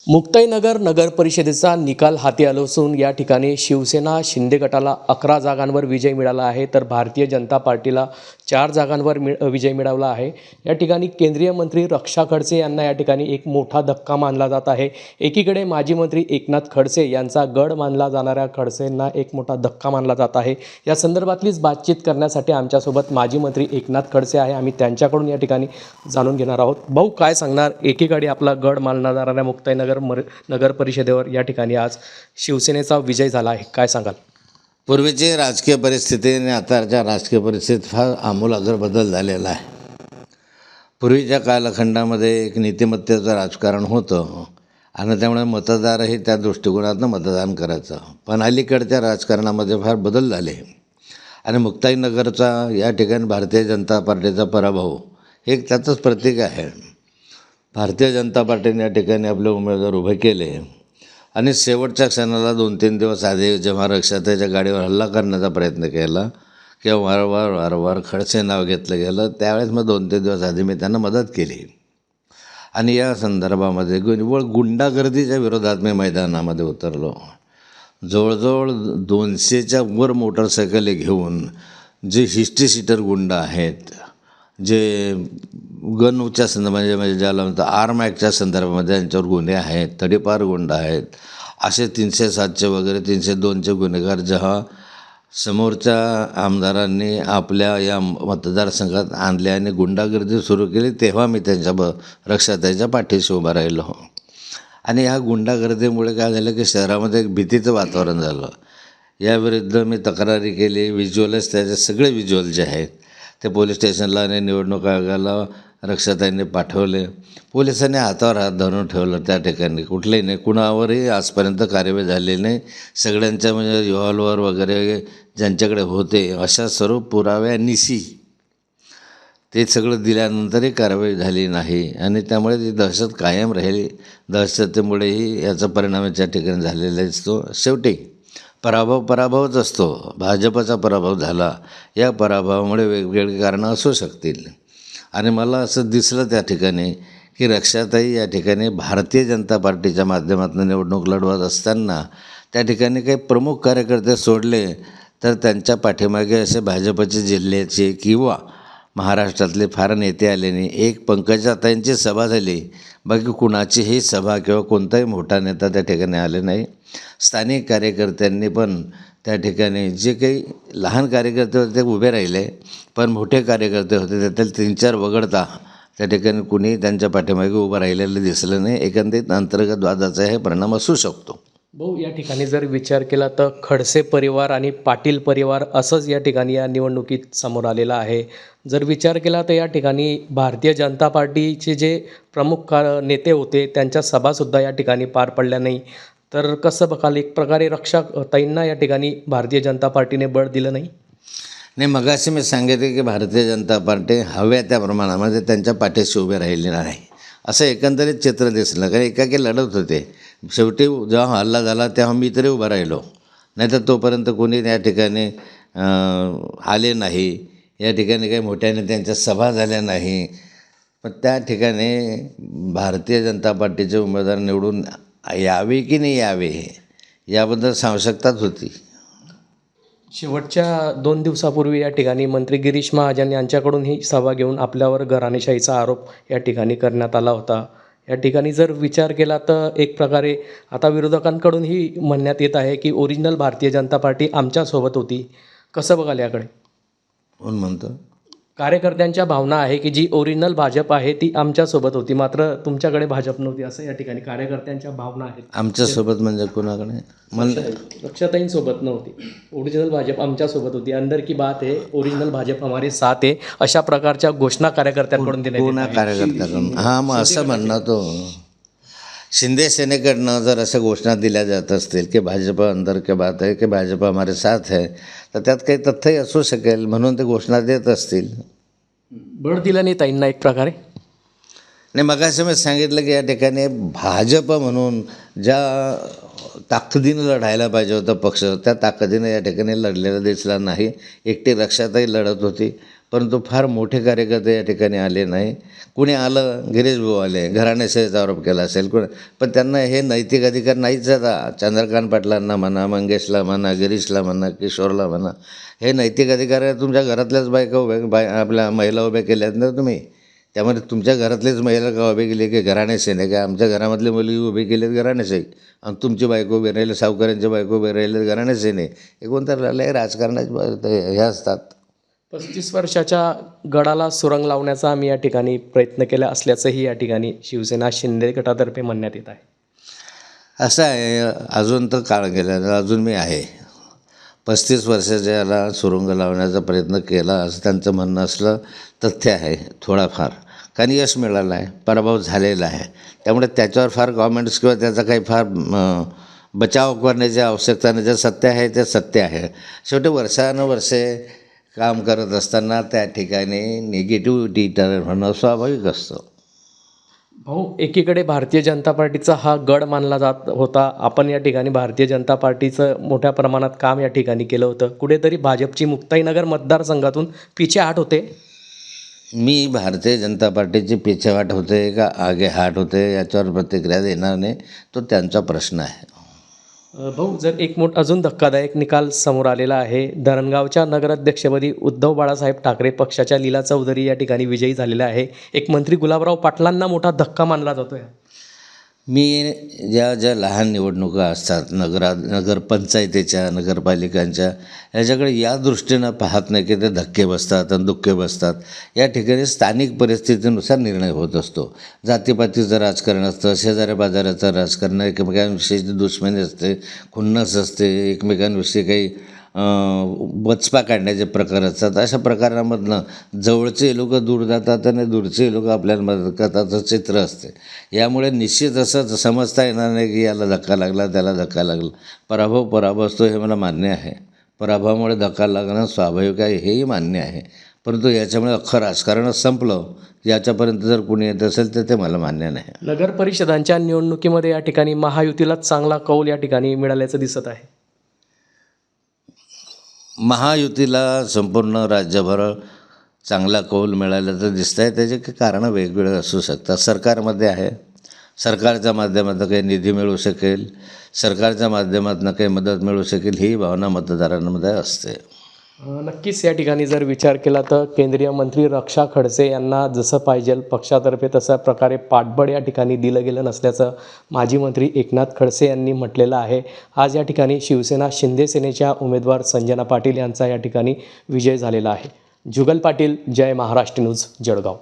मुक्ताईनगर नगर परिषदेचा निकाल हाती आला असून या ठिकाणी शिवसेना शिंदे गटाला 11 जागांवर विजय मिळाला आहे, तर भारतीय जनता पार्टीला 4 जागांवर विजय मिळवला आहे। या ठिकाणी केंद्रीय मंत्री रक्षा खडसे यांना या ठिकाणी एक मोठा धक्का मानला जात आहे। एकीकडे माजी मंत्री एकनाथ खडसे यांचा गड मानला जाणाऱ्या खडसेंना एक मोठा धक्का मानला जात आहे। या संदर्भातलीच बातचीत करण्यासाठी आमच्यासोबत माजी मंत्री एकनाथ खडसे आहे। आम्ही त्यांच्याकडून या ठिकाणी जाणून घेणार आहोत। भाऊ, काय सांगणार? एकीकडे आपला गड मानला जाणाऱ्या मुक्ताईनगर नगर परिषदेवर या ठिकाणी आज शिवसेनेचा विजय झाला आहे, काय सांगाल? पूर्वीची राजकीय परिस्थिती आणि आताच्या राजकीय परिस्थितीत फार आमूलाग्र बदल झालेला आहे। पूर्वीच्या कालखंडामध्ये एक नीतिमत्तेचं राजकारण होतं आणि त्यामुळे मतदारही त्या दृष्टिकोनातून मतदान करायचं, पण अलीकडच्या राजकारणामध्ये फार बदल झाले आणि मुक्ताईनगरचा या ठिकाणी भारतीय जनता पार्टीचा पराभव हे एक त्याचंच प्रतीक आहे। भारतीय जनता पार्टीने या ठिकाणी आपले उमेदवार उभे केले आणि शेवटच्या क्षणाला 2-3 दिवस आधी जेव्हा रक्षाताईच्या गाडीवर हल्ला करण्याचा प्रयत्न केला किंवा वारंवार खडसे नाव घेतलं गेलं, त्यावेळेस मग 2-3 दिवस आधी मी त्यांना मदत केली आणि या संदर्भामध्ये निव्वळ गुंडागर्दीच्या विरोधात मी मैदानामध्ये उतरलो। जवळजवळ 200च्या वर मोटरसायकली घेऊन जे हिस्ट्री सीटर गुंड आहेत, जे गनच्या संदर्भामध्ये म्हणजे ज्याला म्हणतात आर्म ॲक्टच्या संदर्भामध्ये त्यांच्यावर गुन्हे आहेत, तडीपार गुंड आहेत, असे 307चे वगैरे 302चे गुन्हेगार जेव्हा समोरच्या आमदारांनी आपल्या या मतदारसंघात आणले आणि गुंडागर्दी सुरू केली, तेव्हा मी त्यांच्या रक्षाताईच्या पाठीशी उभा राहिलो आणि ह्या गुंडागर्दीमुळे काय झालं की शहरामध्ये एक भीतीचं वातावरण झालं। याविरुद्ध मी तक्रारी केली। व्हिज्युअल्स, त्याचे सगळे व्हिज्युअल जे आहेत ते पोलीस स्टेशनला आणि निवडणूक आयोगाला रक्षाताईंनी पाठवले। पोलिसांनी हातावर हात धरून ठेवलं, त्या ठिकाणी कुठलेही नाही, कुणावरही आजपर्यंत कार्यवाही झालेली नाही। सगळ्यांच्या म्हणजे रिव्हॉल्वर वगैरे ज्यांच्याकडे होते अशा सर्व पुराव्यानिशी ते सगळं दिल्यानंतरही कारवाई झाली नाही आणि त्यामुळे ती दहशत कायम राहिली। दहशतीमुळेही याचा परिणाम त्या ठिकाणी झालेला असतो। शेवटी पराभवच असतो। भाजपचा पराभव झाला, या पराभवामुळे वेगवेगळी कारणं असू शकतील आणि मला असं दिसलं त्या ठिकाणी की रक्षाताई या ठिकाणी भारतीय जनता पार्टीच्या माध्यमातून निवडणूक लढवत असताना त्या ठिकाणी काही प्रमुख कार्यकर्ते सोडले तर त्यांच्या पाठीमागे असे भाजपचे जिल्ह्याचे किंवा महाराष्ट्रातले फार नेते आले नाही। एक पंकजाताईंची सभा झाली, बाकी कुणाचीही सभा किंवा कोणताही मोठा नेता त्या ठिकाणी आले नाही। स्थानिक कार्यकर्त्यांनी पण त्या ठिकाणी जे काही लहान कार्यकर्ते होते ते उभे राहिले, पण मोठे कार्यकर्ते होते त्यातील 3-4 वगळता त्या ठिकाणी कुणी त्यांच्या पाठीमागे उभं राहिलेलं दिसलं नाही। एकंदरीत अंतर्गत वादाचा हे परिणाम असू शकतो। भाऊ, या ठिकाणी जर विचार केला तर खडसे परिवार आणि पाटील परिवार असंच या ठिकाणी या निवडणुकीत समोर आलेलं आहे। जर विचार केला तर या ठिकाणी भारतीय जनता पार्टीचे जे प्रमुख नेते होते त्यांच्या सभासुद्धा या ठिकाणी पार पडल्या नाही, तर कसं बघाल? एक प्रकारे रक्षा ताईंना या ठिकाणी भारतीय जनता पार्टीने बळ दिलं नाही? नाही, मगाशी मी सांगितले की भारतीय जनता पार्टी हव्या त्या प्रमाणामध्ये त्यांच्या पाठीशी उभे राहिली नाही, असं एकंदरीत चित्र दिसलं। कारण एकाकी लढत होते, शेवटी जेव्हा हल्ला झाला तेव्हा मी तरी उभा राहिलो, नाही तर तोपर्यंत कोणी त्या ठिकाणी आले नाही। या ठिकाणी काही मोठ्या नेत्यांच्या सभा झाल्या नाही, पण त्या ठिकाणी भारतीय जनता पार्टीचे उमेदवार निवडून यावे की नाही यावे याबद्दल आवश्यकताच होती। शेवटच्या 2 दिवसापूर्वी या ठिकाणी मंत्री गिरीश महाजन यांच्याकडून ही सभा घेऊन आपल्यावर घराणेशाहीचा आरोप या ठिकाणी करण्यात आला होता। या ठिकाणी जर विचार केला तर एक प्रकारे आता विरोधकांकडूनही म्हणण्यात येत आहे की ओरिजिनल भारतीय जनता पार्टी आमच्यासोबत होती, कसं बघाल याकडे? कोण म्हणतो? कार्यकर्त्यांच्या भावना आहे की जी ओरिजिनल भाजप आहे ती आमच्यासोबत होती, मात्र तुमच्याकडे भाजप नव्हती, असं या ठिकाणी कार्यकर्त्यांच्या भावना आहेत। आमच्यासोबत म्हणजे कोणाकडे? रक्षाताईंसोबत नव्हती, ओरिजिनल भाजप आमच्यासोबत होती, अंदर की बात आहे, ओरिजिनल भाजप हमारे साथ आहे, अशा प्रकारच्या घोषणा कार्यकर्त्यांकडून देण्यात येत आहेत। कार्यकर्त्याकडून हां, मग असं म्हणणं तो शिंदे सेनेकडनं जर अशा घोषणा दिल्या जात असतील की भाजप अंदर के बात आहे की भाजप हमारे साथ है, तर त्यात काही तथ्यही असू शकेल, म्हणून ते घोषणा देत असतील। बळ दिलं नाही ताईंना एक प्रकारे? नाही, मगाशी मी सांगितलं की या ठिकाणी भाजप म्हणून ज्या ताकदीनं लढायला पाहिजे होता पक्ष, त्या ताकदीनं या ठिकाणी लढलेला दिसला नाही। एकटी रक्षाताई लढत होती, परंतु फार मोठे कार्यकर्ते या ठिकाणी आले नाही. कुणी आलं, गिरीश भाऊ आले, घराणेशाहीचा आरोप केला असेल पण त्यांना हे नैतिक अधिकार नाहीच आता. चंद्रकांत पाटलांना म्हणा, मंगेशला म्हणा, गिरीशला म्हणा, किशोरला म्हणा, हे नैतिक अधिकार आहे. तुमच्या घरातल्याच बायका आपल्या महिला उभ्या केल्यात ना तुम्ही. त्यामध्ये तुमच्या घरातलेच महिला का उभे केली की घराणेशाही काय? आमच्या घरामधली मुली उभी केलीत घराणेशाही, आणि तुमची बायको उभी राहिले, सावकारांची बायको उभी राहिले घराणेशाही नाही. हे कोणतं राहिलं? राजकारणाचे हे असतात. 35 वर्षाच्या गडाला सुरंग लावण्याचा आम्ही या ठिकाणी प्रयत्न केला असल्याचंही या ठिकाणी शिवसेना शिंदे गटातर्फे म्हणण्यात येत आहे. असं आहे, अजून तर काळ गेला, अजून मी आहे. 35 वर्षाच्या याला सुरुंग लावण्याचा प्रयत्न केला असं त्यांचं म्हणणं असलं तथ्य आहे थोडाफार. कारण यश मिळालं आहे, पराभव झालेला आहे. त्यामुळे त्याच्यावर फार कॉमेंट्स किंवा त्याचा काही फार बचाव करण्याची आवश्यकता नाही. जे सत्य आहे ते सत्य आहे. शेवटी वर्षानुवर्षे काम करत असताना त्या ठिकाणी निगेटिव्हिटी टर्न होणं स्वाभाविक असतं. भाऊ, एकीकडे भारतीय जनता पार्टीचा हा गड मानला जात होता. आपण या ठिकाणी भारतीय जनता पार्टीचं मोठ्या प्रमाणात काम या ठिकाणी केलं होतं. कुठेतरी भाजपची मुक्ताईनगर मतदारसंघातून पिछेहाट होते. मी भारतीय जनता पार्टीची पिछेहाट होते का आगे हाट होते याच्यावर प्रतिक्रिया देणार नाही. तो त्यांचा प्रश्न आहे. भाऊ, जर एक अजून धक्कादायक निकाल समोर आलेला आहे. धरणगावच्या नगराध्यक्षपदी उद्धव बाळासाहेब ठाकरे पक्षाच्या लीला चौधरी या ठिकाणी विजयी झालेला आहे. एक मंत्री गुलाबराव पाटलांना मोठा धक्का मानला जातोय. मी ज्या लहान निवडणुका असतात नगरपंचायतीच्या, नगरपालिकांच्या, याच्याकडे या दृष्टीनं पाहत नाही की ते धक्के बसतात आणि दुःखे बसतात. या ठिकाणी स्थानिक परिस्थितीनुसार निर्णय होत असतो. जातीपातीचं राजकारण असतं, शेजाऱ्या बाजाराचं राजकारण, एकमेकांविषयीची दुश्मनी असते, खुन्नस असते, एकमेकांविषयी काही बचपा काढण्याचे प्रकार असतात. अशा प्रकारामधनं जवळचे लोक दूर जातात आणि दूरचे लोक आपल्याला मदत करताचं चित्र असते. यामुळे निश्चित असं समजता येणार नाही की याला धक्का लागला, त्याला धक्का लागला. पराभव असतो हे मला मान्य आहे. पराभवामुळे धक्का लागणं स्वाभाविक आहे हेही मान्य आहे. परंतु याच्यामुळे अख्खं राजकारणच संपलं याच्यापर्यंत जर कोणी येत असेल तर ते मला मान्य नाही. नगर परिषदांच्या निवडणुकीमध्ये या ठिकाणी महायुतीलाच चांगला कौल या ठिकाणी मिळाल्याचं दिसत आहे. महायुतीला संपूर्ण राज्यभर चांगला कौल मिळाल्याचं दिसतं आहे. त्याचे काही कारणं वेगवेगळे असू शकतात. सरकारमध्ये आहे, सरकारच्या माध्यमातून काही निधी मिळू शकेल, सरकारच्या माध्यमातून काही मदत मिळू शकेल, ही भावना मतदारांमध्ये असते. नक्कीच या ठिकाणी जर विचार केला तर केंद्रीय मंत्री रक्षा खडसे यांना जसं पाहिजे पक्षातर्फे तशा प्रकारे पाठबळ या ठिकाणी दिलं गेलं नसल्याचं माजी मंत्री एकनाथ खडसे यांनी म्हटलेलं आहे. आज या ठिकाणी शिवसेना शिंदे सेनेच्या उमेदवार संजना पाटील यांचा या ठिकाणी विजय झालेला आहे. जुगल पाटील, जय महाराष्ट्र न्यूज, जळगाव.